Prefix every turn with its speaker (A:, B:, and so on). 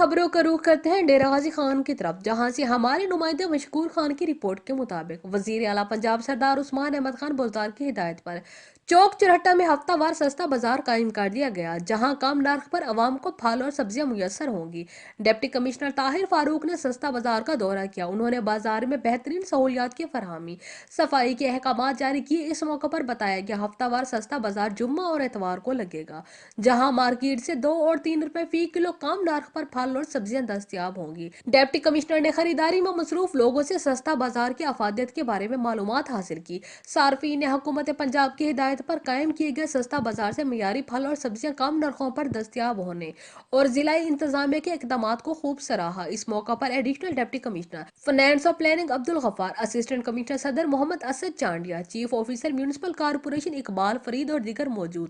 A: खबरों का रुख करते हैं डेरा गाजी खान की तरफ, जहां से हमारे नुमाइंदे मशकूर खान की रिपोर्ट के मुताबिक वजीर आला पंजाब सरदार उस्मान अहमद खान बुलतार की हिदायत पर चौक चुरहट्टा में हफ्तावार सस्ता बाजार कायम कर दिया गया, जहां कम नर्ख पर अवाम को फल और सब्जियां मुयसर होंगी। डिप्टी कमिश्नर ताहिर फारूक ने सस्ता बाजार का दौरा किया। उन्होंने बाजार में बेहतरीन सहूलियात की फरहमी, सफाई के अहकाम जारी किए। इस मौके पर बताया कि हफ्तावार सस्ता बाजार जुम्मा और एतवार को लगेगा, जहां मार्केट से 2 और 3 रुपए फी किलो कम नर्ख पर फल और सब्जियां दस्तयाब होंगी। डिप्टी कमिश्नर ने खरीदारी में मसरूफ लोगों से सस्ता बाजार की अफादियत के बारे में मालूमात हासिल की। सार्फिन ने हुकूमत पंजाब की हिदायत पर कायम किए गए सस्ता बाजार से मियारी फल और सब्जियां कम नरखों पर दस्तयाब होने और जिलाई इंतजामिया के इकदाम को खूब सराहा। इस मौका पर एडिशनल डिप्टी कमिश्नर फाइनेंस और planning Abdul Ghaffar, assistant commissioner सदर Mohammad Asad Chandia, chief officer municipal corporation Iqbal Farid और दीगर मौजूद।